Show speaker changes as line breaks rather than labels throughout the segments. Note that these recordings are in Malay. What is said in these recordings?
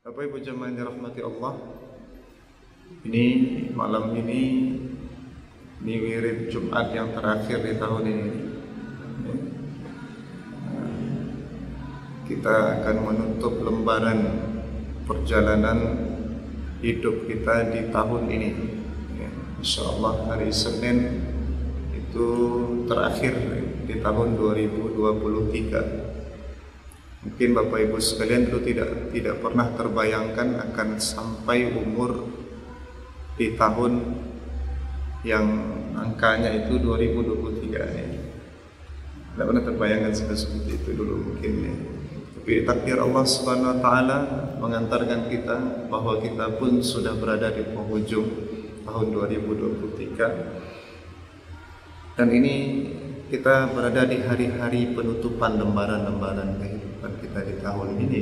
Bapak Ibu jemaah yang dirahmati Allah, ini malam ini wirid Jumat yang terakhir di tahun ini. Kita akan menutup lembaran perjalanan hidup kita di tahun ini. Insyaallah hari Senin itu terakhir di tahun 2023. Mungkin Bapak Ibu sekalian dulu tidak pernah terbayangkan akan sampai umur di tahun yang angkanya itu 2023 ini. Tidak pernah terbayangkan seperti itu dulu mungkin ya. Tapi takdir Allah Subhanahu wa taala mengantarkan kita bahwa kita pun sudah berada di penghujung tahun 2023. Dan ini kita berada di hari-hari penutupan lembaran-lembaran kehidupan kita di tahun ini.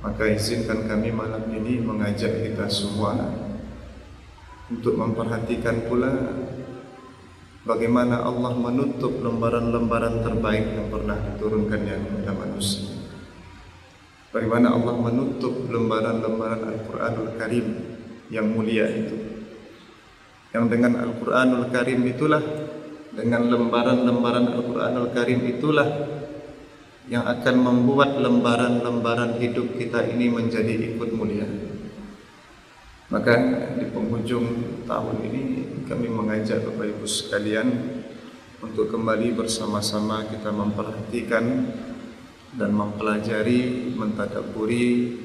Maka izinkan kami malam ini mengajak kita semua untuk memperhatikan pula bagaimana Allah menutup lembaran-lembaran terbaik yang pernah diturunkannya kepada manusia. Bagaimana Allah menutup lembaran-lembaran Al-Quranul Karim yang mulia itu. Yang dengan Al-Quranul Karim itulah, dengan lembaran-lembaran Al-Quranul Karim itulah yang akan membuat lembaran-lembaran hidup kita ini menjadi ikut mulia. Maka di penghujung tahun ini kami mengajak Bapak Ibu sekalian untuk kembali bersama-sama kita memperhatikan dan mempelajari, mentadabburi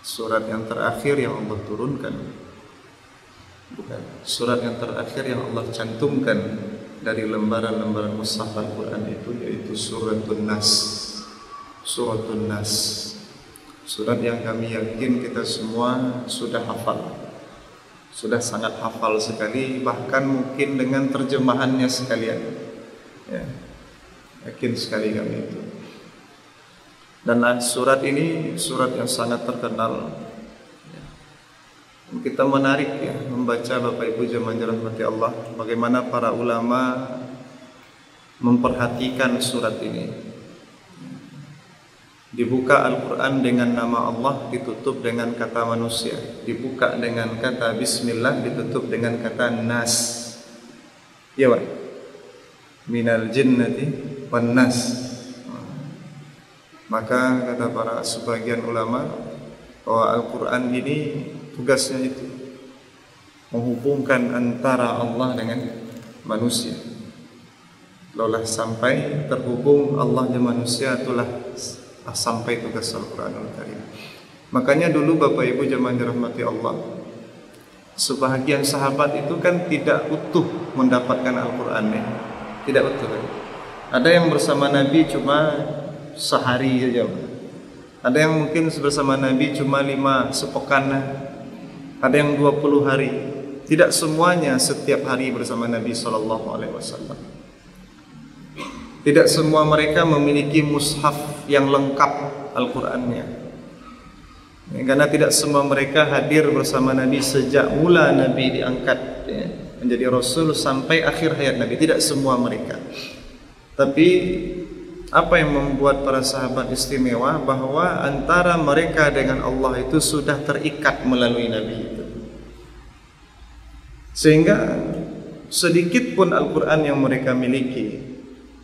surat yang terakhir yang Allah turunkan. Bukan, surat yang terakhir yang Allah cantumkan dari lembaran-lembaran mushaf Al-Quran itu, yaitu Suratun Nas. Suratun Nas, surat yang kami yakin kita semua sudah hafal, sudah sangat hafal sekali, bahkan mungkin dengan terjemahannya sekalian ya. Yakin sekali kami itu. Dan surat ini surat yang sangat terkenal. Kita menarik ya membaca Bapak Ibu jemaah dirahmati Allah, bagaimana para ulama memperhatikan surat ini. Dibuka Al-Quran dengan nama Allah, ditutup dengan kata manusia. Dibuka dengan kata Bismillah, ditutup dengan kata Nas. Ya Pak, minal jinnati wan nas. Maka kata para sebagian ulama bahwa Al-Quran ini tugasnya itu menghubungkan antara Allah dengan manusia. Laulah sampai terhubung Allah dan manusia, itulah sampai tugas Al-Quranul Karim. Makanya dulu Bapak Ibu jemaah dirahmati Allah, sebahagian sahabat itu kan tidak utuh mendapatkan Al-Quran ya. Tidak utuh kan? Ada yang bersama Nabi cuma sehari saja, ada yang mungkin bersama Nabi cuma 5 sepekan, ada yang 20 hari. Tidak semuanya setiap hari bersama Nabi SAW. Tidak semua mereka memiliki mushaf yang lengkap Al-Qurannya ya, karena tidak semua mereka hadir bersama Nabi sejak mula Nabi diangkat ya, menjadi Rasul sampai akhir hayat Nabi. Tidak semua mereka. Tapi apa yang membuat para sahabat istimewa, bahwa antara mereka dengan Allah itu sudah terikat melalui Nabi itu. Sehingga sedikit pun Al-Quran yang mereka miliki,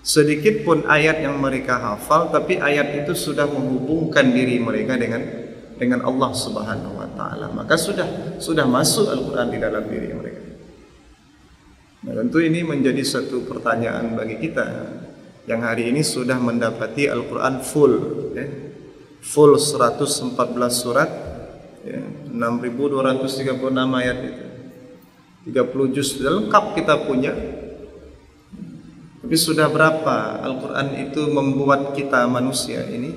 sedikit pun ayat yang mereka hafal, tapi ayat itu sudah menghubungkan diri mereka dengan Allah Subhanahu wa taala. Maka sudah masuk Al-Quran di dalam diri mereka. Nah, tentu ini menjadi satu pertanyaan bagi kita yang hari ini sudah mendapati Al-Quran full ya. Full 114 surat ya, 6.236 ayat itu, 30 juz sudah lengkap kita punya. Tapi sudah berapa Al-Quran itu membuat kita manusia ini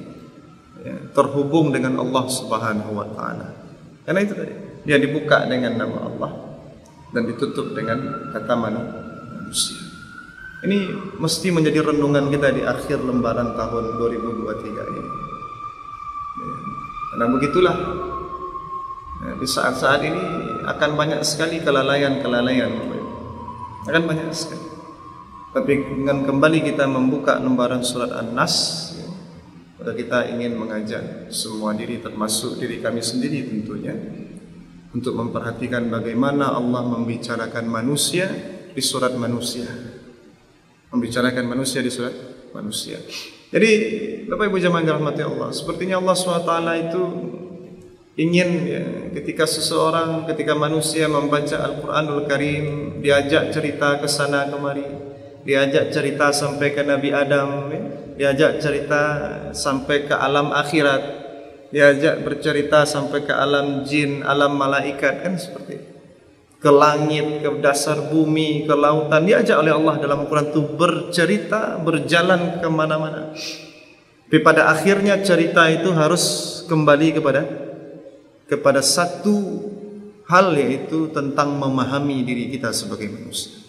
ya, terhubung dengan Allah Subhanahu wa taala. Karena itu tadi, dia dibuka dengan nama Allah dan ditutup dengan kata manusia. Ini mesti menjadi renungan kita di akhir lembaran tahun 2023 ini. Karena begitulah, di saat-saat ini akan banyak sekali kelalaian-kelalaian, akan banyak sekali. Tapi dengan kembali kita membuka lembaran surat An-Nas, Maka kita ingin mengajak semua diri, termasuk diri kami sendiri tentunya, untuk memperhatikan bagaimana Allah membicarakan manusia di surat manusia. Membicarakan manusia di surat manusia. Jadi Bapak Ibu jemaah yang dirahmati Allah, sepertinya Allah SWT itu ingin ya, ketika manusia membaca Al-Quranul Karim, diajak cerita ke sana kemari, diajak cerita sampai ke Nabi Adam, ya, diajak cerita sampai ke alam akhirat, diajak bercerita sampai ke alam jin, alam malaikat, kan seperti itu. Ke langit, ke dasar bumi, ke lautan, diajak oleh Allah dalam Al-Quran itu bercerita, berjalan kemana-mana. Tapi pada akhirnya cerita itu harus kembali kepada satu hal, yaitu tentang memahami diri kita sebagai manusia.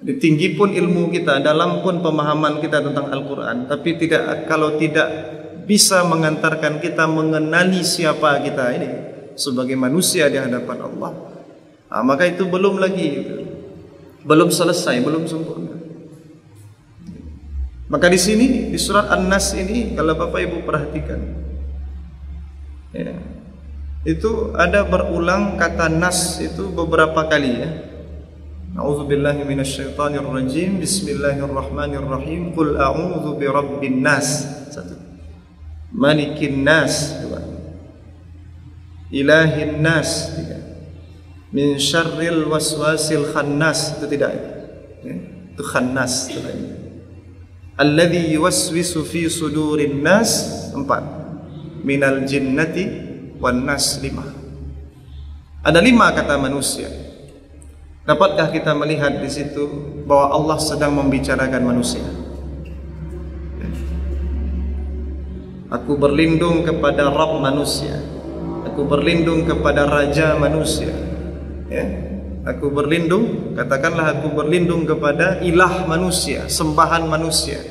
Jadi tinggi pun ilmu kita, dalam pun pemahaman kita tentang Al-Quran, tapi kalau tidak bisa mengantarkan kita mengenali siapa kita ini sebagai manusia di hadapan Allah, maka itu belum selesai, belum sempurna. Maka di sini di surat An-Nas ini, kalau Bapak Ibu perhatikan, ya, itu ada berulang kata nas itu beberapa kali, ya. A'udzubillahi minasyaitonir rajim. Bismillahirrahmanirrahim. Qul a'udzu birabbin nas. 1. Malikin nas. 2. Ilahin nas. 3. Min syarril waswasil khannas. Itu tidak, ya. Itu khannas, alladzi yuwaswisu fi sudurin nas. 4. Minal jinnati wan nas. 5. Ada 5 kata manusia. Dapatkah kita melihat di situ bahwa Allah sedang membicarakan manusia? Aku berlindung kepada Rabb manusia. Aku berlindung kepada Raja manusia. Ya. Aku berlindung, katakanlah aku berlindung kepada ilah manusia, sembahan manusia.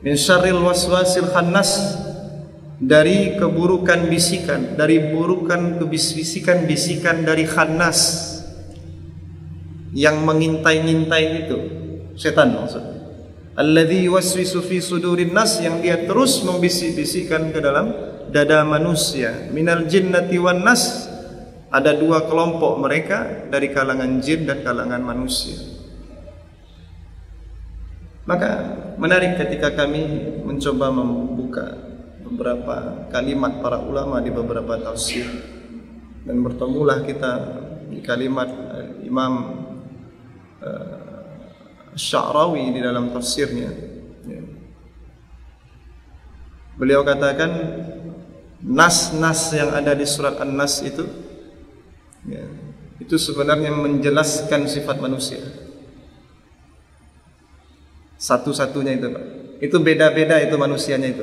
Min syarril waswasil khannas, dari keburukan bisikan, dari burukan bisikan dari khannas, yang mengintai-ngintai itu, setan maksudnya. Alladzi yuwaswisu fi sudurin nas, yang dia terus membisik-bisikkan ke dalam dada manusia. Minal jinnati wan nas, ada 2 kelompok mereka dari kalangan jin dan kalangan manusia. Maka menarik ketika kami mencoba membuka beberapa kalimat para ulama di beberapa tafsir, dan bertemulah kita di kalimat Imam Sya'rawi di dalam tafsirnya. Beliau katakan nas-nas yang ada di surat An-Nas itu, ya, itu sebenarnya menjelaskan sifat manusia. Satu-satunya itu, Pak. Itu beda-beda itu manusianya itu.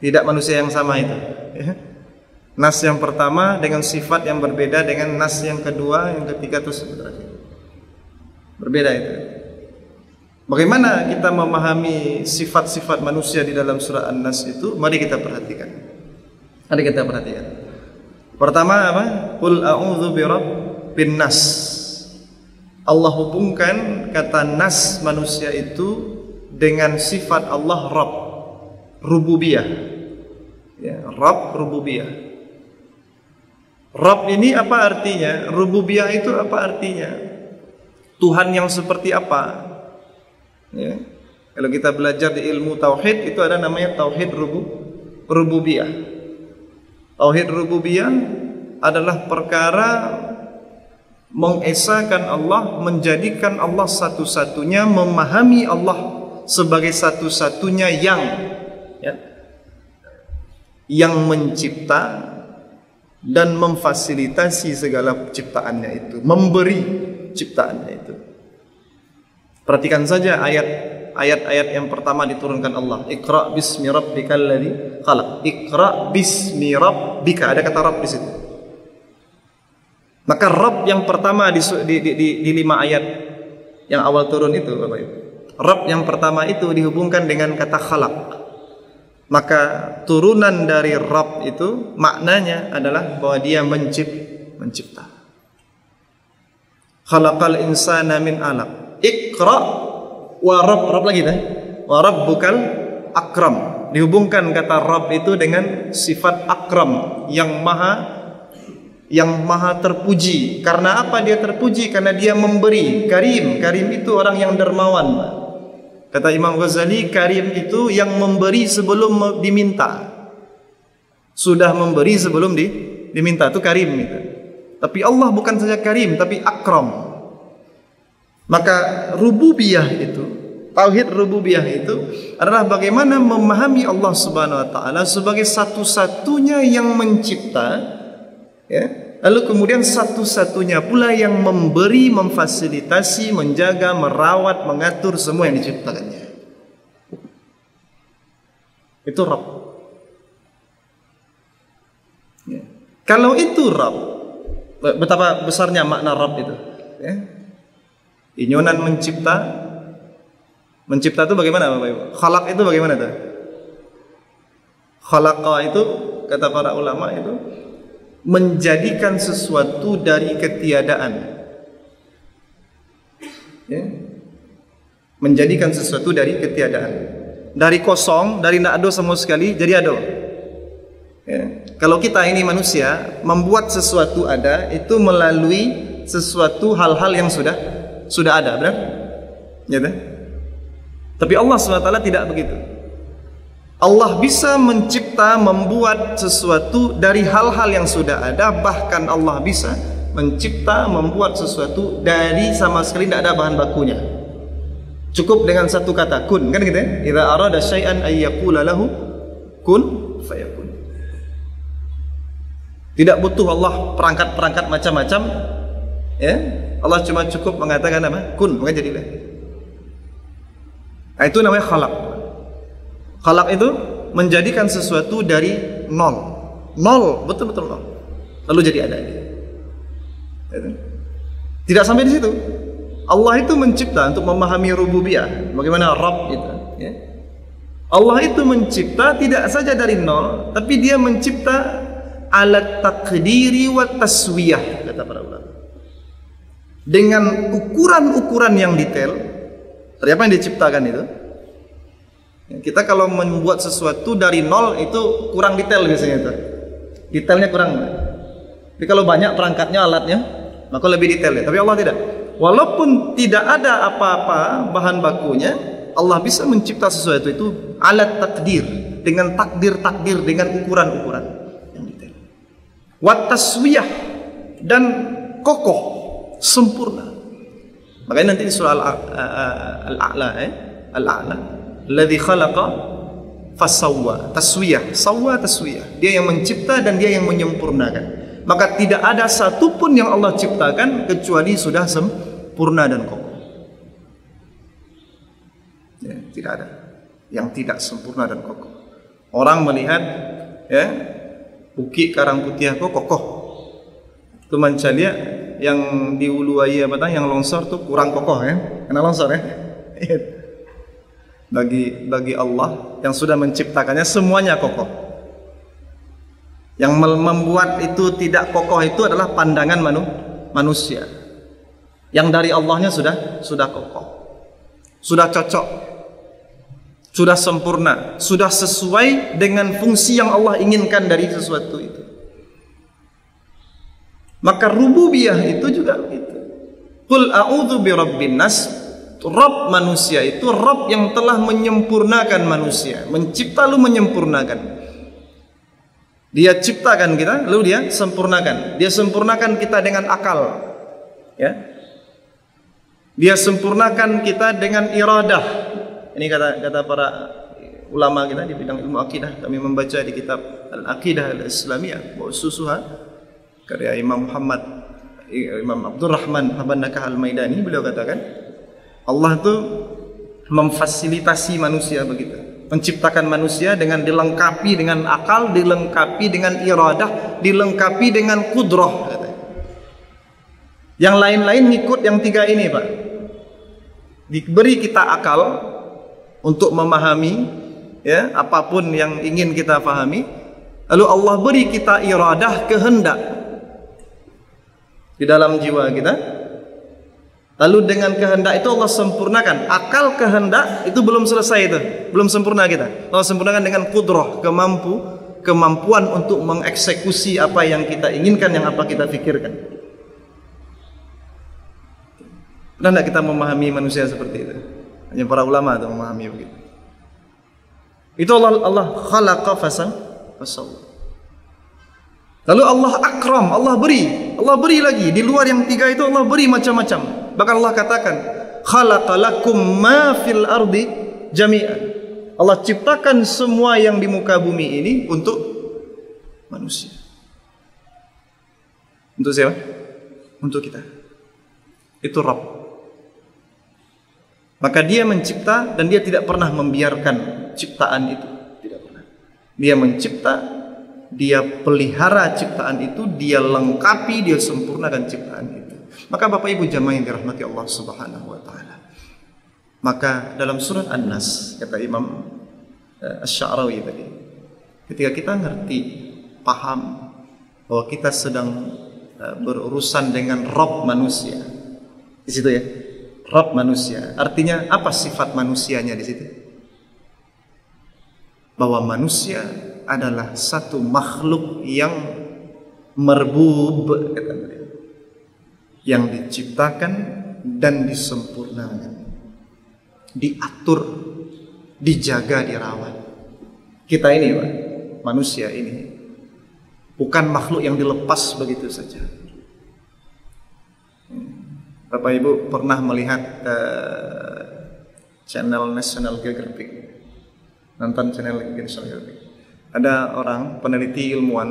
Tidak manusia yang sama itu, ya. Nas yang pertama dengan sifat yang berbeda dengan nas yang kedua, yang ketiga, terus terakhir. Berbeda itu. Bagaimana kita memahami sifat-sifat manusia di dalam surah An-Nas itu? Mari kita perhatikan. Pertama apa? Qul a'udzu birabbin nas. Allah hubungkan kata nas manusia itu dengan sifat Allah Rabb, rububiyah. Ya, Rabb, rububiyah. Rabb ini apa artinya? Rububiyah itu apa artinya? Tuhan yang seperti apa? Ya. Kalau kita belajar di ilmu tauhid, itu ada namanya tauhid rububiyah. Tauhid rububiyah adalah perkara mengesahkan Allah, menjadikan Allah satu-satunya, memahami Allah sebagai satu-satunya yang mencipta dan memfasilitasi segala ciptaannya itu, memberi ciptaannya itu. Perhatikan saja ayat-ayat yang pertama diturunkan Allah. Iqra bismi rabbikal ladzi khalaq. Iqra bismi rabbika, ada kata Rabb di situ. Maka Rabb yang pertama di 5 ayat yang awal turun itu, Bapak Ibu. Rabb yang pertama itu dihubungkan dengan kata khalaq. Maka turunan dari Rabb itu maknanya adalah bahwa dia mencipta. Khalaqal insana min 'alaq. Iqra wa rabb lagi dah. Wa rabbukal akram. Dihubungkan kata Rabb itu dengan sifat akram, yang maha terpuji. Karena apa dia terpuji? Karena dia memberi. Karim, karim itu orang yang dermawan. Kata Imam Ghazali, karim itu yang memberi sebelum diminta. Sudah memberi sebelum diminta, itu karim itu. Tapi Allah bukan saja karim, tapi akram. Maka rububiyah itu, tauhid rububiyah itu adalah bagaimana memahami Allah Subhanahu wa taala sebagai satu-satunya yang mencipta, ya. Lalu kemudian satu-satunya pula yang memberi, memfasilitasi, menjaga, merawat, mengatur semua yang diciptakannya. Itu Rabb. Ya. Kalau itu Rabb, betapa besarnya makna Rabb itu, ya. Inyonan mencipta itu bagaimana Bapak Ibu? Khalaq itu bagaimana tuh? Khalaqa itu kata para ulama itu menjadikan sesuatu dari ketiadaan, ya? Menjadikan sesuatu dari ketiadaan, dari kosong, dari tidak ada sama sekali jadi ada, ya? Kalau kita ini manusia membuat sesuatu ada itu melalui sesuatu hal-hal yang sudah ada, benar? Ya, kan? Tapi Allah SWT tidak begitu. Allah bisa mencipta, membuat sesuatu dari hal-hal yang sudah ada. Bahkan Allah bisa mencipta, membuat sesuatu dari sama sekali tidak ada bahan bakunya. Cukup dengan satu kata kun, kan gitu ya? Idza arada syai'an ay yaqula lahu kun fayakun. Tidak butuh Allah perangkat-perangkat macam-macam, ya. Allah cuma cukup mengatakan apa? Kun, maka jadilah. Nah, itu namanya khalaq. Khalaq itu menjadikan sesuatu dari nol. Nol, betul-betul nol. Lalu jadi ada. Tidak sampai di situ. Allah itu mencipta untuk memahami rububiyah. Bagaimana Rabb itu, ya. Allah itu mencipta tidak saja dari nol, tapi dia mencipta alat taqdiri wa taswiyah, kata para ulama. Dengan ukuran-ukuran yang detail. Dari apa yang diciptakan itu? Kita kalau membuat sesuatu dari nol itu kurang detail biasanya itu. Detailnya kurang. Tapi kalau banyak perangkatnya, alatnya, maka lebih detail ya. Tapi Allah tidak. Walaupun tidak ada apa-apa bahan bakunya, Allah bisa mencipta sesuatu itu alat takdir, dengan takdir-takdir, dengan ukuran-ukuran yang detail. Wat taswiyah, dan kokoh, sempurna. Makanya nanti di surah Al-A'la, Al-A'la, alladzi khalaqa fasawwa, taswiyah, sawwa taswiyah. Dia yang mencipta dan dia yang menyempurnakan. Maka tidak ada satupun yang Allah ciptakan kecuali sudah sempurna dan kokoh. Ya, tidak ada yang tidak sempurna dan kokoh. Orang melihat, ya, Bukit Karang Putih kok kokoh. Itu Mancalia yang di Uluwaya Batang yang longsor tuh kurang kokoh, ya. Kena longsor, ya. Bagi Allah yang sudah menciptakannya semuanya kokoh. Yang membuat itu tidak kokoh itu adalah pandangan manusia. Yang dari Allahnya sudah kokoh, sudah cocok, sudah sempurna, sudah sesuai dengan fungsi yang Allah inginkan dari sesuatu itu. Maka rububiyah itu juga begitu. Qul a'udzu birabbin nas. Rabb manusia itu Rabb yang telah menyempurnakan manusia, mencipta lalu menyempurnakan. Dia ciptakan kita, lalu dia sempurnakan. Dia sempurnakan kita dengan akal, ya. Dia sempurnakan kita dengan iradah. Ini kata para ulama kita di bidang ilmu akidah. Kami membaca di kitab Al-Aqidah Al-Islamiyah wa Ususuha karya Imam Abdurrahman Ibn Nakah Al-Maidani. Beliau katakan Allah itu memfasilitasi manusia begitu, menciptakan manusia dengan dilengkapi dengan akal, dilengkapi dengan iradah, dilengkapi dengan kudrah. Yang lain-lain ngikut yang tiga ini, Pak. Diberi kita akal untuk memahami, ya, apapun yang ingin kita pahami. Lalu Allah beri kita iradah, kehendak di dalam jiwa kita.
Lalu dengan kehendak itu Allah sempurnakan. Akal kehendak itu belum selesai itu, belum sempurna kita. Allah sempurnakan dengan kudrah, kemampuan untuk mengeksekusi apa yang kita inginkan, yang apa kita pikirkan. Pernah tidak kita memahami manusia seperti itu? Hanya para ulama itu memahami begitu. Itu Allah khalaqa fasawwa. Lalu Allah akram, Allah beri lagi. Di luar yang tiga itu Allah beri macam-macam. Bahkan Allah katakan, khalaqalakum ma fil ardi jami'an. Allah ciptakan semua yang di muka bumi ini untuk manusia. Untuk siapa? Untuk kita. Itu Rabb. Maka dia mencipta dan dia tidak pernah membiarkan ciptaan itu. Tidak pernah. Dia mencipta, dia pelihara ciptaan itu, dia lengkapi, dia sempurnakan ciptaan itu. Maka Bapak Ibu jamaah yang dirahmati Allah Subhanahu wa taala. Maka dalam surat An-Nas kata Imam Asy-Sya'rawi tadi, ketika kita ngerti, paham bahwa kita sedang berurusan dengan Rabb manusia. Di situ ya. Rabb manusia. Artinya apa sifat manusianya di situ? Bahwa manusia adalah satu makhluk yang merbub, kata beliau, yang diciptakan dan disempurnakan, diatur, dijaga, dirawat. Kita ini Pak, manusia ini bukan makhluk yang dilepas begitu saja. Bapak Ibu pernah melihat channel National Geographic, nonton channel National Geographic? Ada orang peneliti ilmuwan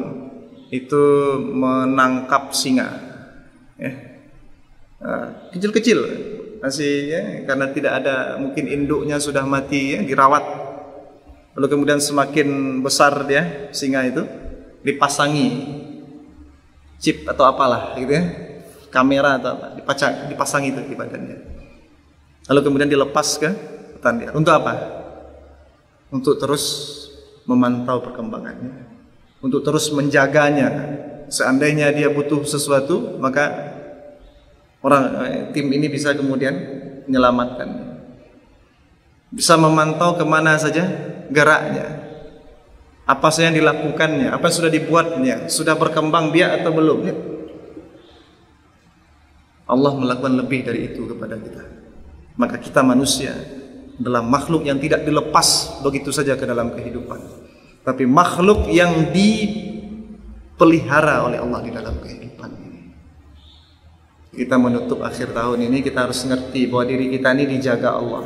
itu menangkap singa, ya, kecil-kecil masih, ya, karena tidak ada, mungkin induknya sudah mati, ya, dirawat. Lalu kemudian semakin besar dia, singa itu dipasangi chip atau apalah gitu ya, kamera atau apa, dipasang itu di badannya. Lalu kemudian dilepas ke hutan dia. Untuk apa? Untuk terus memantau perkembangannya, untuk terus menjaganya. Seandainya dia butuh sesuatu, maka tim ini bisa kemudian menyelamatkan, bisa memantau kemana saja geraknya, apa saja yang dilakukannya, apa yang sudah dibuatnya, sudah berkembang biak atau belum, ya. Allah melakukan lebih dari itu kepada kita. Maka kita manusia adalah makhluk yang tidak dilepas begitu saja ke dalam kehidupan, tapi makhluk yang dipelihara oleh Allah di dalam kehidupan ini. Kita menutup akhir tahun ini, kita harus ngerti bahwa diri kita ini dijaga Allah.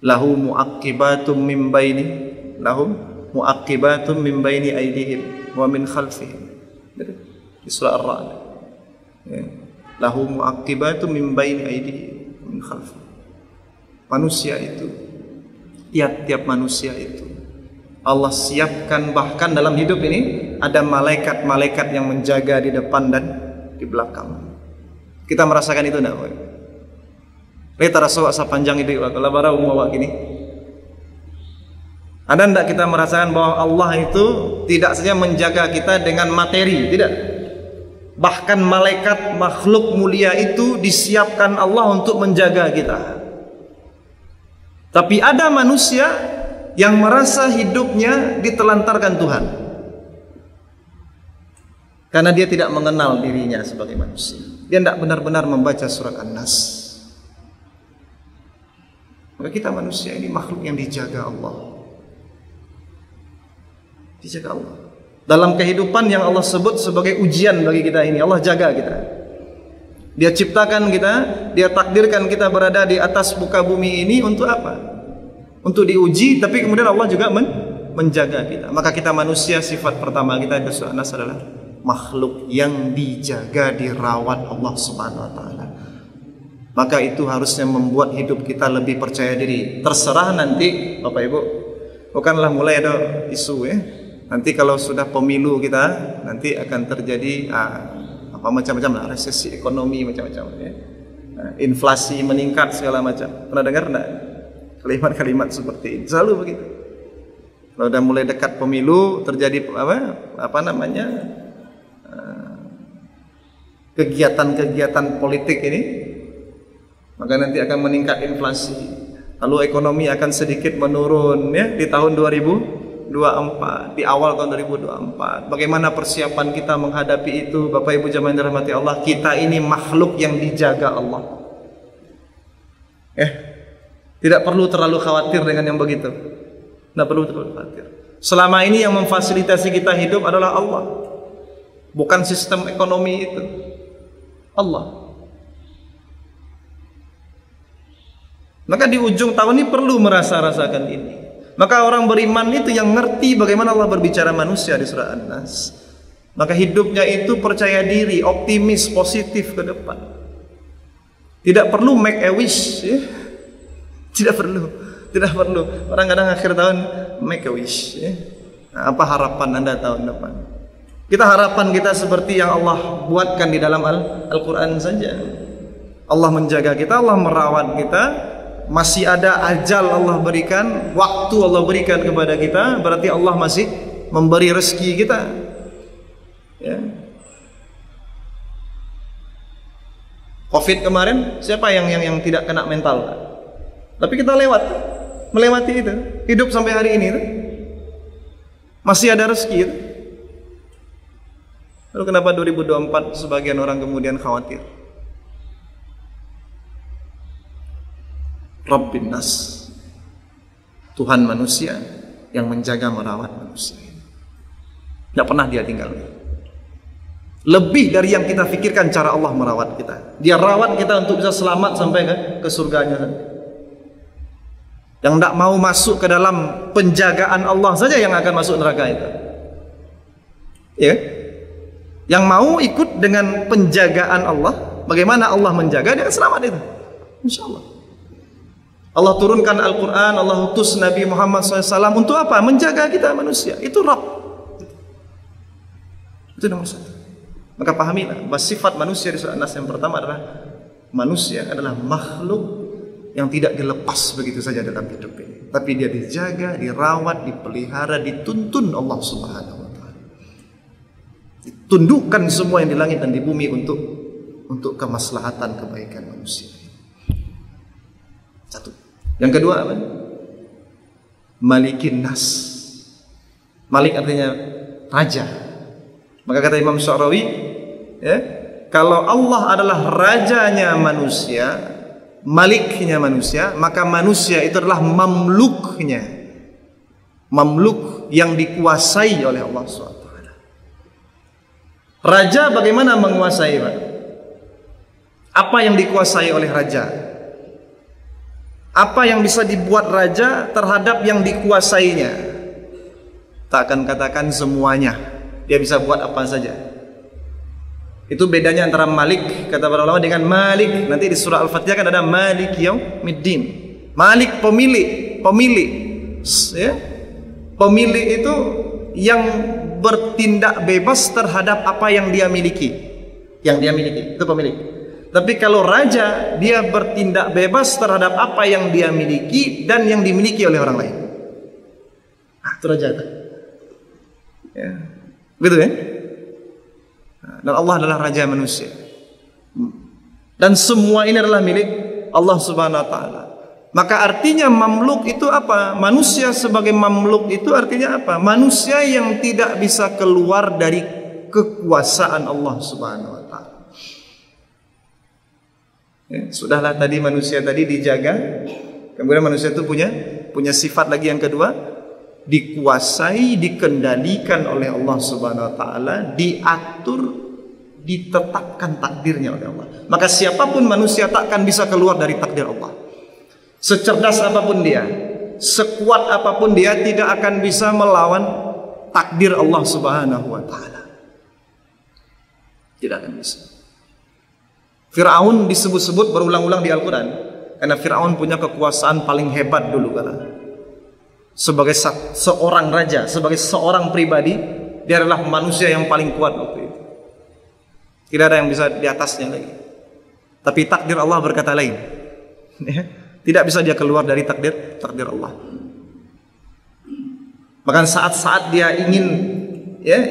Lahu mu'aqibatum min baini, lahum mu'aqibatum min baini aydihim wa min khalfihim. Di surah Ar-Ra'd. Ya. Lahu mu'aqibatum min baini aydihim wa min khalfihim. Manusia itu, tiap-tiap manusia itu Allah siapkan, bahkan dalam hidup ini ada malaikat-malaikat yang menjaga di depan dan di belakang. Kita merasakan itu enggak? Kita rasa sepanjang itu kalau bara umur gini. Ada enggak kita merasakan bahwa Allah itu tidak saja menjaga kita dengan materi, tidak. Bahkan malaikat makhluk mulia itu disiapkan Allah untuk menjaga kita. Tapi ada manusia yang merasa hidupnya ditelantarkan Tuhan, karena dia tidak mengenal dirinya sebagai manusia. Dia tidak benar-benar membaca surat An-Nas. Maka kita manusia ini makhluk yang dijaga Allah. Dijaga Allah. Dalam kehidupan yang Allah sebut sebagai ujian bagi kita ini, Allah jaga kita. Dia ciptakan kita, dia takdirkan kita berada di atas muka bumi ini untuk apa? Untuk diuji, tapi kemudian Allah juga menjaga kita. Maka kita manusia, sifat pertama kita di surah An-Nas adalah makhluk yang dijaga, dirawat Allah Subhanahu wa taala. Maka itu harusnya membuat hidup kita lebih percaya diri. Terserah nanti Bapak Ibu, bukanlah mulai ada isu ya. Nanti kalau sudah pemilu kita, nanti akan terjadi apa macam-macam lah, resesi ekonomi macam-macam ya. Inflasi meningkat segala macam. Pernah dengar enggak kalimat-kalimat seperti ini? Selalu begitu. Kalau udah mulai dekat pemilu, terjadi apa namanya? Kegiatan-kegiatan politik ini, maka nanti akan meningkat inflasi, lalu ekonomi akan sedikit menurun ya di tahun 2024, di awal tahun 2024. Bagaimana persiapan kita menghadapi itu? Bapak Ibu jamaah yang dirahmati Allah, kita ini makhluk yang dijaga Allah. Tidak perlu terlalu khawatir dengan yang begitu. Tidak perlu terlalu khawatir. Selama ini yang memfasilitasi kita hidup adalah Allah, bukan sistem ekonomi itu. Allah. Maka di ujung tahun ini perlu merasa-rasakan ini. Maka orang beriman itu yang ngerti bagaimana Allah berbicara manusia di surah An-Nas. Maka hidupnya itu percaya diri, optimis, positif ke depan. Tidak perlu make a wish ya. Tidak perlu. Orang kadang akhir tahun make a wish ya. Nah, apa harapan Anda tahun depan? Harapan kita seperti yang Allah buatkan di dalam Al-Quran saja. Allah menjaga kita, Allah merawat kita. Masih ada ajal Allah berikan, waktu Allah berikan kepada kita, berarti Allah masih memberi rezeki kita ya. Covid kemarin, siapa yang tidak kena mental? Tapi kita melewati itu, hidup sampai hari ini masih ada rezeki itu. Lalu kenapa 2024 sebagian orang kemudian khawatir? Rabbin Nas, Tuhan manusia yang menjaga merawat manusia. Tidak pernah dia tinggal. Lebih dari yang kita pikirkan cara Allah merawat kita. Dia rawat kita untuk bisa selamat sampai ke surganya. Yang tidak mau masuk ke dalam penjagaan Allah saja yang akan masuk neraka itu. Ya? Yang mau ikut dengan penjagaan Allah, bagaimana Allah menjaga, dia akan selamat itu. Insya Allah. Allah turunkan Al-Quran, Allah utus Nabi Muhammad SAW untuk apa? Menjaga kita manusia. Itu Rabb. Itu nomor satu. Maka pahamilah bahwa sifat manusia di surah An-Nas yang pertama adalah manusia adalah makhluk yang tidak dilepas begitu saja dalam hidup ini. Tapi dia dijaga, dirawat, dipelihara, dituntun Allah Subhanahu wa Ta'ala. Ditundukkan semua yang di langit dan di bumi untuk kemaslahatan kebaikan manusia. Satu. Yang kedua apa? Malikin Nas. Malik artinya raja. Maka kata Imam Sya'rawi ya, kalau Allah adalah rajanya manusia, maliknya manusia, maka manusia itu adalah mamluknya. Mamluk yang dikuasai oleh Allah SWT. Raja bagaimana menguasai, Pak? Apa yang dikuasai oleh raja? Apa yang bisa dibuat raja terhadap yang dikuasainya? Tak akan katakan semuanya. Dia bisa buat apa saja. Itu bedanya antara Malik, kata para ulama, dengan Malik. Nanti di surah Al-Fatihah kan ada Malik Yaumiddin. Malik pemilik ya. Pemilik itu yang bertindak bebas terhadap apa yang dia miliki. Itu pemilik. Tapi kalau raja, dia bertindak bebas terhadap apa yang dia miliki dan yang dimiliki oleh orang lain. Itu raja itu. Ya. Begitu ya? Dan Allah adalah raja manusia. Dan semua ini adalah milik Allah Subhanahu wa Ta'ala. Maka artinya mamluk itu apa? Manusia sebagai mamluk itu artinya apa? Manusia yang tidak bisa keluar dari kekuasaan Allah Subhanahu wa Ta'ala. Ya, sudahlah tadi manusia tadi dijaga, kemudian manusia itu punya sifat lagi yang kedua, dikuasai, dikendalikan oleh Allah Subhanahu wa Ta'ala, diatur, ditetapkan takdirnya oleh Allah. Maka siapapun manusia takkan bisa keluar dari takdir Allah. Secerdas apapun dia, sekuat apapun dia, tidak akan bisa melawan takdir Allah Subhanahu wa Ta'ala. Tidak akan bisa. Fir'aun disebut-sebut berulang-ulang di Al-Quran karena Fir'aun punya kekuasaan paling hebat dulu kala. Sebagai seorang raja, sebagai seorang pribadi, dia adalah manusia yang paling kuat waktu itu. Tidak ada yang bisa di atasnya lagi. Tapi takdir Allah berkata lain. Tidak bisa dia keluar dari takdir Allah. Bahkan saat-saat dia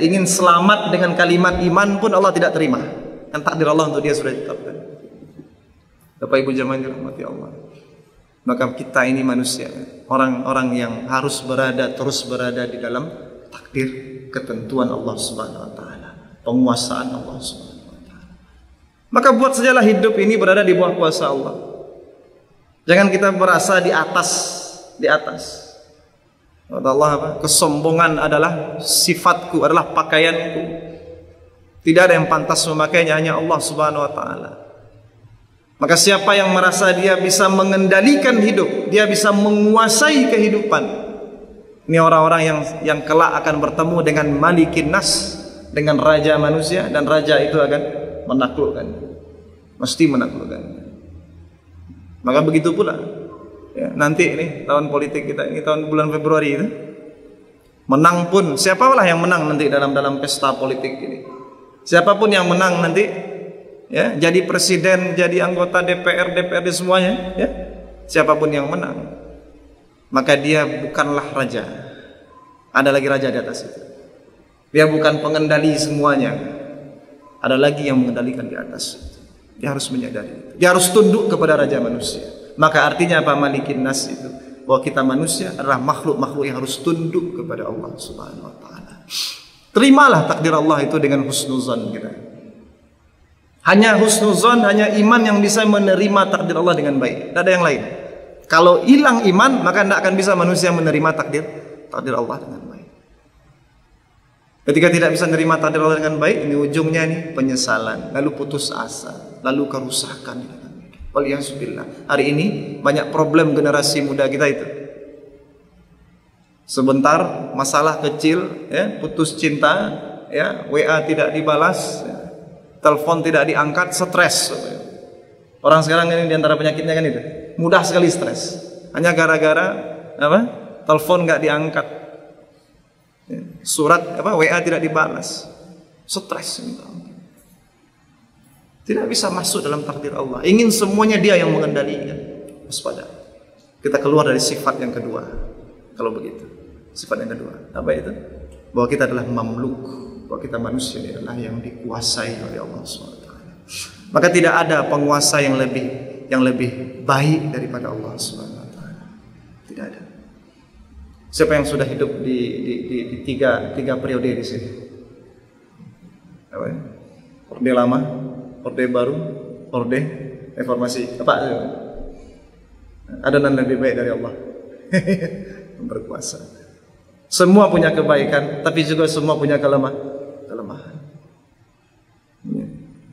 ingin selamat dengan kalimat iman pun Allah tidak terima. Dan takdir Allah untuk dia sudah ditetapkan. Bapak Ibu jemaah yang dirahmati Allah. Maka kita ini manusia, orang-orang yang harus terus berada di dalam takdir ketentuan Allah Subhanahu wa taala, penguasaan Allah Subhanahu wa taala. Maka buat sajalah hidup ini berada di bawah kuasa Allah. Jangan kita merasa di atas. Kata Allah apa? Kesombongan adalah sifatku, adalah pakaianku. Tidak ada yang pantas memakainya, hanya Allah Subhanahu wa taala. Maka siapa yang merasa dia bisa mengendalikan hidup, dia bisa menguasai kehidupan, ini orang-orang yang kelak akan bertemu dengan Malikin Nas, dengan raja manusia, dan raja itu akan menaklukkan, mesti menaklukkan. Maka begitu pula ya, nanti ini tahun politik kita ini, tahun bulan Februari itu, menang pun siapalah yang menang nanti dalam pesta politik ini, siapapun yang menang nanti ya, jadi presiden, jadi anggota DPRD semuanya ya, siapapun yang menang, maka dia bukanlah raja. Ada lagi raja di atas itu. Dia bukan pengendali semuanya, ada lagi yang mengendalikan di atas. Dia harus menyadari itu. Dia harus tunduk kepada raja manusia. Maka artinya apa Malikin Nas itu? Bahwa kita manusia adalah makhluk-makhluk yang harus tunduk kepada Allah Subhanahu wa taala. Terimalah takdir Allah itu dengan husnuzan kita. Hanya husnuzan, hanya iman yang bisa menerima takdir Allah dengan baik. Tidak ada yang lain. Kalau hilang iman, maka tidak akan bisa manusia menerima takdir Allah dengan baik. Ketika tidak bisa menerima takdir Allah dengan baik, ini ujungnya nih penyesalan, lalu putus asa, lalu kerusakan. Waliyahzubillah. Hari ini banyak problem generasi muda kita itu. Sebentar masalah kecil, ya, putus cinta, ya, WA tidak dibalas, ya, telepon tidak diangkat, stres. Orang sekarang ini diantara penyakitnya kan itu, mudah sekali stres. Hanya gara-gara apa? Telepon nggak diangkat, ya, surat apa? WA tidak dibalas, stres. Tidak bisa masuk dalam takdir Allah. Ingin semuanya dia yang mengendalikan. Waspada. Kita keluar dari sifat yang kedua. Kalau begitu, sifat yang kedua apa itu? Bahwa kita adalah mamluk, bahwa kita manusia adalah yang dikuasai oleh Allah SWT. Maka tidak ada penguasa yang lebih baik daripada Allah SWT. Tidak ada. Siapa yang sudah hidup di tiga periode di sini? Apa ya? Orde lama, orde baru, orde reformasi. Apa? Ada yang lebih baik dari Allah. Berkuasa. Semua punya kebaikan, tapi juga semua punya kelemahan.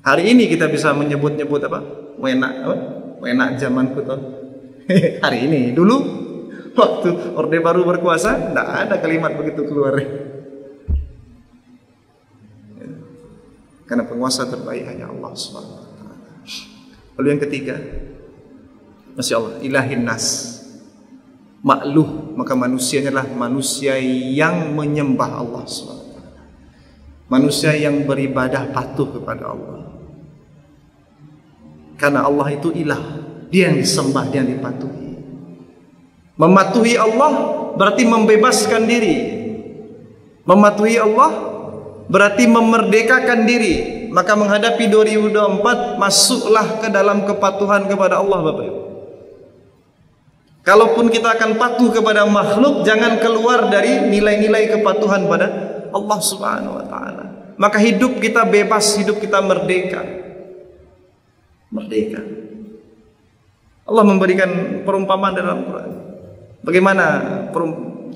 Hari ini kita bisa menyebut-nyebut apa? Wenak zamanku tuh. Hari ini, dulu waktu orde baru berkuasa, tidak ada kalimat begitu keluar. Karena penguasa terbaik hanya Allah Subhanahu wa taala. Lalu yang ketiga, Masya Allah, ilahin nas, makluh, maka manusianya adalah manusia yang menyembah Allah Subhanahu wa taala. Manusia yang beribadah patuh kepada Allah. Karena Allah itu ilah, dia yang disembah, dia yang dipatuhi. Mematuhi Allah berarti membebaskan diri. Mematuhi Allah berarti memerdekakan diri. Maka menghadapi 2024, masuklah ke dalam kepatuhan kepada Allah, Bapak Ibu. Kalaupun kita akan patuh kepada makhluk, jangan keluar dari nilai-nilai kepatuhan pada Allah Subhanahu wa taala. Maka hidup kita bebas, hidup kita merdeka. Merdeka. Allah memberikan perumpamaan dalam Quran. Bagaimana?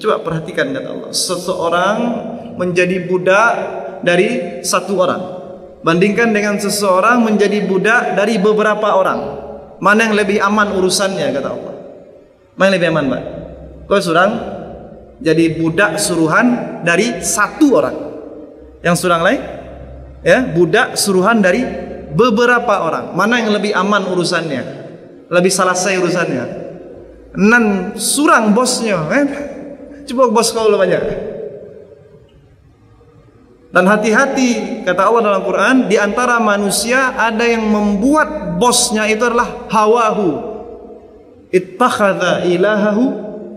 Coba perhatikan kata Allah. Seseorang menjadi budak dari satu orang, bandingkan dengan seseorang menjadi budak dari beberapa orang. Mana yang lebih aman urusannya kata Allah? Mana yang lebih aman, Pak? Kau seorang jadi budak suruhan dari satu orang, yang seorang lain ya budak suruhan dari beberapa orang. Mana yang lebih aman urusannya? Lebih selesai urusannya? Nan surang bosnya, coba bos kau banyak. Dan hati-hati kata Allah dalam Quran, di antara manusia ada yang membuat bosnya itu adalah hawahu. Ittakhadha ilahahu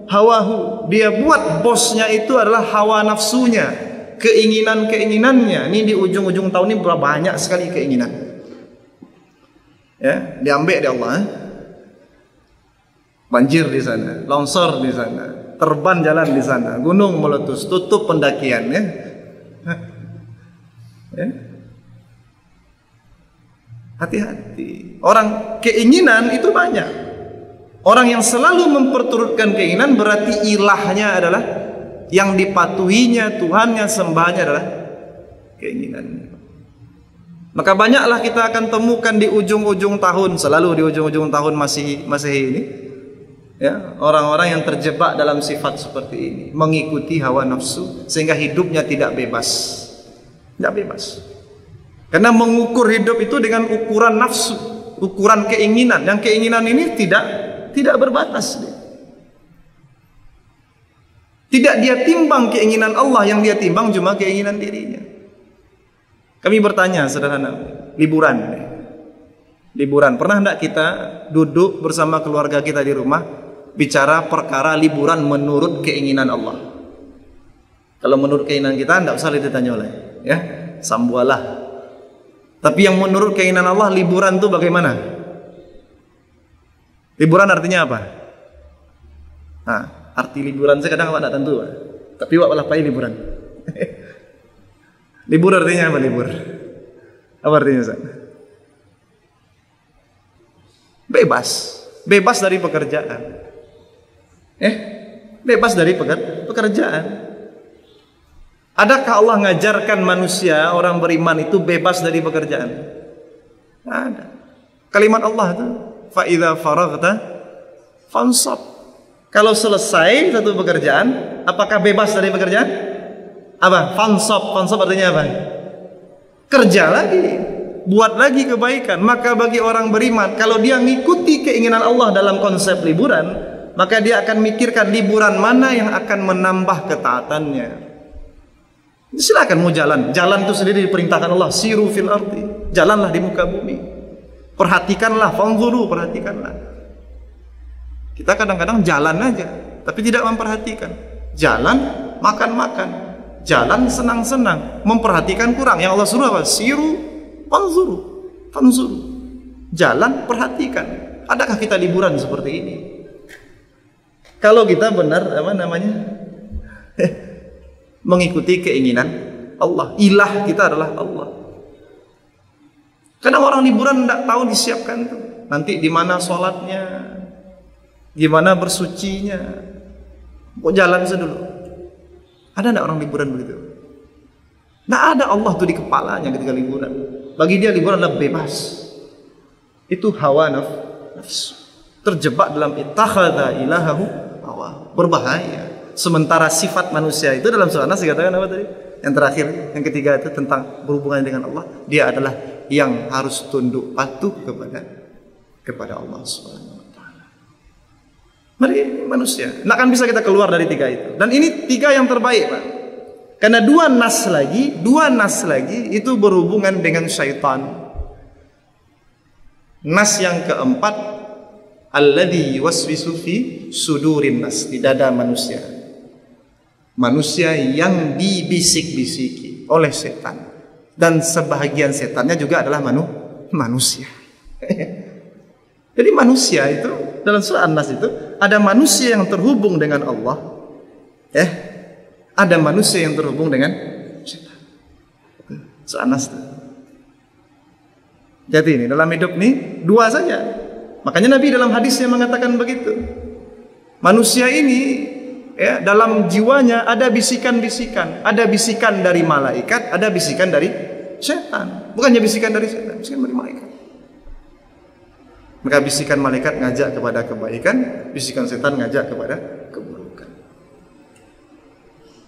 hawahu. Dia buat bosnya itu adalah hawa nafsunya, keinginan-keinginannya. Ini di ujung-ujung tahun ini berapa banyak sekali keinginan. Ya, diambil di Allah. Banjir di sana, longsor di sana, terban jalan di sana, gunung meletus, tutup pendakian, ya. Ya. Hati-hati. Orang keinginan itu banyak. Orang yang selalu memperturutkan keinginan berarti ilahnya adalah, yang dipatuhinya, Tuhannya, sembahnya adalah keinginan. Maka banyaklah kita akan temukan di ujung-ujung tahun, selalu di ujung-ujung tahun Masehi ini, ya, orang-orang yang terjebak dalam sifat seperti ini, mengikuti hawa nafsu sehingga hidupnya tidak bebas. Tidak bebas. Karena mengukur hidup itu dengan ukuran nafsu, ukuran keinginan. Yang keinginan ini tidak berbatas. Tidak dia timbang keinginan Allah, yang dia timbang cuma keinginan dirinya. Kami bertanya sederhana, liburan, pernah tidak kita duduk bersama keluarga kita di rumah bicara perkara liburan menurut keinginan Allah? Kalau menurut keinginan kita tidak usah ditanya oleh, ya, sambualah. Tapi yang menurut keinginan Allah, liburan itu bagaimana? Liburan artinya apa? Nah, arti liburan saya kadang awak tidak tentu, tapi awak malah pai liburan. Libur artinya apa libur? Apa artinya, Ustaz? Bebas dari pekerjaan. Bebas dari pekerjaan. Adakah Allah mengajarkan manusia, orang beriman itu bebas dari pekerjaan? Tidak ada. Kalimat Allah itu, fa idza faraghta fansab. Kalau selesai satu pekerjaan, apakah bebas dari pekerjaan? Apa? Fansab artinya apa? Kerja lagi, buat lagi kebaikan. Maka bagi orang beriman, kalau dia mengikuti keinginan Allah dalam konsep liburan, maka dia akan mikirkan liburan mana yang akan menambah ketaatannya. Silakan mau jalan itu sendiri diperintahkan Allah, siru fil ardi, jalanlah di muka bumi, perhatikanlah, fanzuru, perhatikanlah. Kita kadang-kadang jalan aja, tapi tidak memperhatikan. Jalan, makan, jalan senang-senang, memperhatikan kurang. Yang Allah suruh apa? Siru, fanzuru, jalan, perhatikan. Adakah kita liburan seperti ini? Kalau kita benar mengikuti keinginan Allah, ilah kita adalah Allah. Kadang orang liburan tidak tahu disiapkan tuh. Nanti di mana sholatnya, gimana bersucinya, kok jalan dulu. Ada tidak orang liburan begitu? Tidak ada. Allah tuh di kepalanya ketika liburan. Bagi dia liburan adalah bebas. Itu hawa nafsu. Terjebak dalam ittakhadha ilahahu hawa. Berbahaya. Sementara sifat manusia itu dalam surah An-Nas dikatakan apa tadi? Yang terakhir, yang ketiga itu tentang berhubungan dengan Allah. Dia adalah yang harus tunduk patuh kepada Allah Subhanahu wa taala. Mari manusia, tidak akan bisa kita keluar dari tiga itu. Dan ini tiga yang terbaik, Pak. Karena dua nas lagi itu berhubungan dengan syaitan. Nas yang keempat, alladzi yuwaswisu fi sudurin nas, di dada manusia. Manusia yang dibisik-bisiki oleh setan. Dan sebahagian setannya juga adalah manusia. Jadi manusia itu dalam surah An-Nas itu ada manusia yang terhubung dengan Allah, ada manusia yang terhubung dengan setan. Surah An-Nas itu. Jadi ini dalam hidup ini dua saja. Makanya Nabi dalam hadisnya mengatakan begitu. Manusia ini, ya, dalam jiwanya ada bisikan-bisikan, ada bisikan dari malaikat, ada bisikan dari setan. Bukannya bisikan dari setan, bisikan dari malaikat. Maka bisikan malaikat ngajak kepada kebaikan, bisikan setan ngajak kepada keburukan.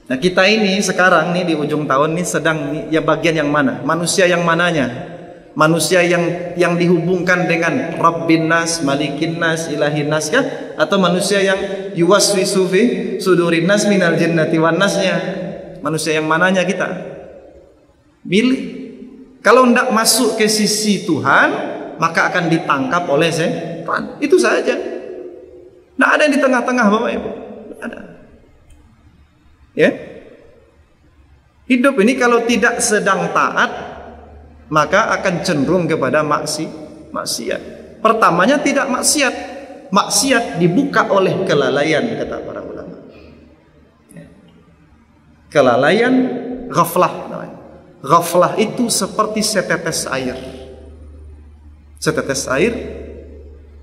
Nah, kita ini sekarang nih di ujung tahun nih sedang nih, ya bagian yang mana? Manusia yang mananya? Manusia yang dihubungkan dengan Rabbin Nas, Malikin Nas, Ilahin Nas kah? Atau manusia yang yuwaswisu fi sudurin nas minal jinnati wan nasnya? Manusia yang mananya kita? Pilih. Kalau tidak masuk ke sisi Tuhan, maka akan ditangkap oleh setan. Itu saja. Tidak ada yang di tengah-tengah, Bapak Ibu. Tidak ada. Ya. Hidup ini kalau tidak sedang taat, maka akan cenderung kepada maksiat. Pertamanya tidak maksiat. Maksiat dibuka oleh kelalaian, kata para ulama. Kelalaian, ghaflah namanya. Ghaflah itu seperti setetes air. Setetes air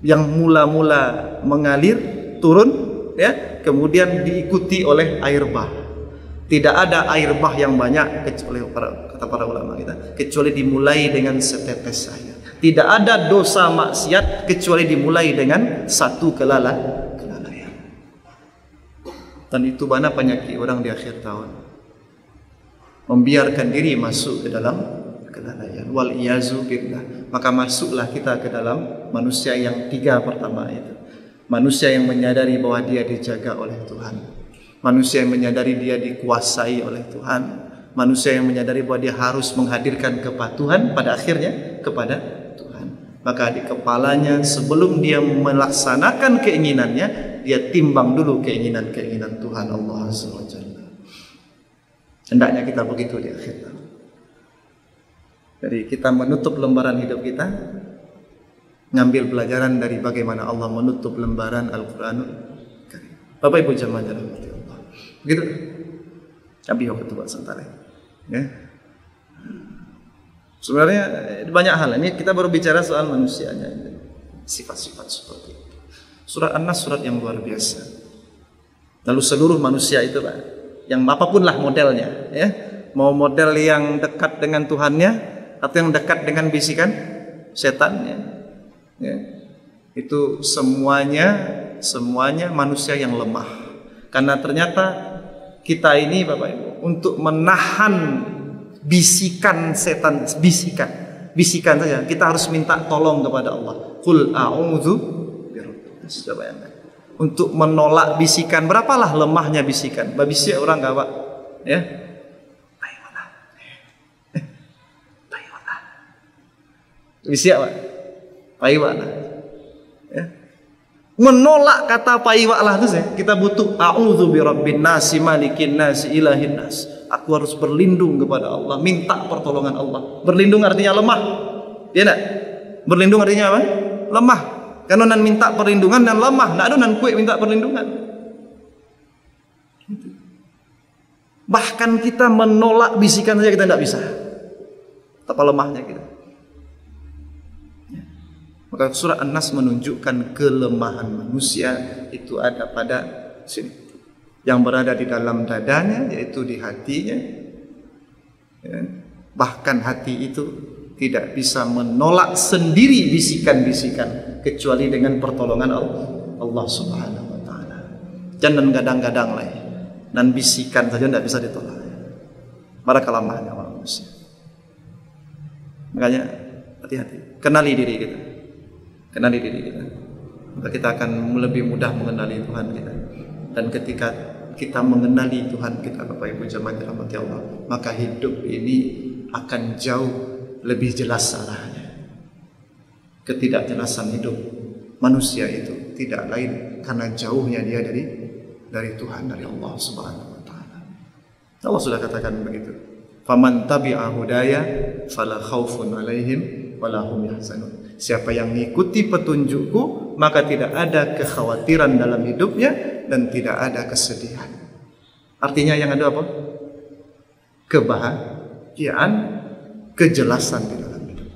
yang mula-mula mengalir, turun, ya, kemudian diikuti oleh air bah. Tidak ada air bah yang banyak kecuali kata para ulama kita, kecuali dimulai dengan setetes air. Tidak ada dosa maksiat kecuali dimulai dengan satu kelalaian. Dan itu mana penyakit orang di akhir tahun, membiarkan diri masuk ke dalam kelalaian. Wal iyazu billah. Maka masuklah kita ke dalam manusia yang tiga pertama itu. Manusia yang menyadari bahwa dia dijaga oleh Tuhan. Manusia yang menyadari dia dikuasai oleh Tuhan. Manusia yang menyadari bahwa dia harus menghadirkan kepatuhan pada akhirnya kepada Tuhan. Maka di kepalanya sebelum dia melaksanakan keinginannya, dia timbang dulu keinginan-keinginan Tuhan Allah Azza wa Jalla. Hendaknya kita begitu di akhir tahun. Jadi kita menutup lembaran hidup kita, ngambil pelajaran dari bagaimana Allah menutup lembaran Al-Quranul Karim. Bapak Ibu jamaah dirahmati Allah. Begitu. Abi ketua sementara. Ya. Sebenarnya banyak hal. Ini kita baru bicara soal manusianya, sifat-sifat seperti itu. Surat An-Nas surat yang luar biasa. Lalu seluruh manusia itu Pak, yang apapun lah modelnya, ya. Mau model yang dekat dengan Tuhannya atau yang dekat dengan bisikan setannya, ya. Itu semuanya manusia yang lemah. Karena ternyata kita ini Bapak Ibu, untuk menahan bisikan setan, bisikan saja, kita harus minta tolong kepada Allah. Qul a'udzu birabbin nas. Coba bayangkan. Untuk menolak bisikan, berapalah lemahnya bisikan. Babisi orang enggak Pak? Ya. Bisa Pak? Paiwa lah. Ya. Menolak kata paiwa lah itu kita butuh a'udzu birabbin nasi malikin nasi ilahin nas. Aku harus berlindung kepada Allah, minta pertolongan Allah. Berlindung artinya lemah. Ya enggak? Berlindung artinya apa? Lemah. Karena nan minta perlindungan dan lemah, enggak ada nan kue minta perlindungan. Bahkan kita menolak bisikan saja kita enggak bisa. Betapa lemahnya kita. Maka surah An-Nas menunjukkan kelemahan manusia itu ada pada sini, yang berada di dalam dadanya, yaitu di hatinya, ya. Bahkan hati itu tidak bisa menolak sendiri bisikan-bisikan kecuali dengan pertolongan Allah Subhanahu wa Ta'ala. Jangan gadang-gadang lah, dan bisikan saja tidak bisa ditolak. Pada kelemahnya manusia. Makanya hati-hati, kenali diri kita. Kenali diri kita, maka kita akan lebih mudah mengenali Tuhan kita. Dan ketika kita mengenali Tuhan kita, Bapak Ibu jemaah dirahmati Allah, maka hidup ini akan jauh lebih jelas arahnya. Ketidakjelasan hidup manusia itu tidak lain karena jauhnya dia dari Tuhan, dari Allah Subhanahu wa Ta'ala. Allah sudah katakan begitu. Faman tabi'a hudaya fala khaufun 'alaihim wala hum yahzanun. Siapa yang mengikuti petunjukku, maka tidak ada kekhawatiran dalam hidupnya dan tidak ada kesedihan. Artinya yang ada apa? Kebahagiaan, kejelasan di dalam hidup.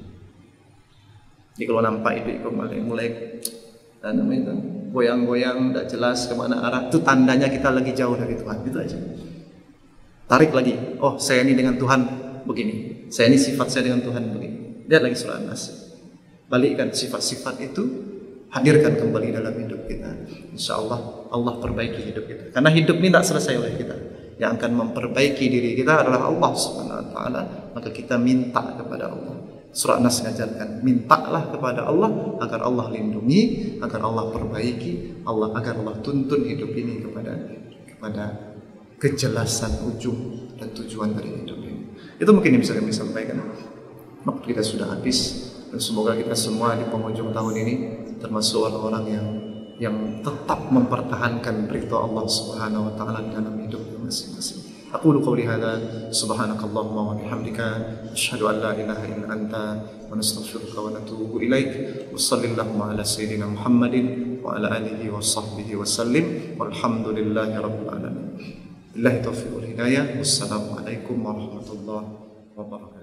Jadi kalau nampak itu mulai goyang-goyang, tidak jelas kemana arah, itu tandanya kita lagi jauh dari Tuhan. Gitu aja. Tarik lagi. Oh, saya ini dengan Tuhan begini. Saya ini sifat saya dengan Tuhan begini. Lihat lagi surah An-Nas. Balikkan sifat-sifat itu, hadirkan kembali dalam hidup kita. Insya Allah, Allah perbaiki hidup kita. Karena hidup ini tak selesai oleh kita. Yang akan memperbaiki diri kita adalah Allah Subhanahu wa Ta'ala. Maka kita minta kepada Allah. Surah An-Nas mengajarkan, mintalah kepada Allah agar Allah lindungi, agar Allah perbaiki, agar Allah tuntun hidup ini kepada kejelasan ujung dan tujuan dari hidup ini. Itu mungkin yang bisa kami sampaikan. Waktu kita sudah habis. Dan semoga kita semua di penghujung tahun ini termasuk orang-orang yang tetap mempertahankan ridha Allah Subhanahu wa Ta'ala dalam hidup masing-masing. Aqulu qawli hadza subhanakallahumma wa bihamdika asyhadu an la ilaha illa anta wa nastaghfiruka wa natubu ilaik. Wa sallallahu ala sayyidina Muhammadin wa ala alihi wa sahbihi wa sallim. Walhamdulillahi rabbil alamin. Billahi taufiq wal hidayah. Wassalamu alaikum warahmatullahi wabarakatuh.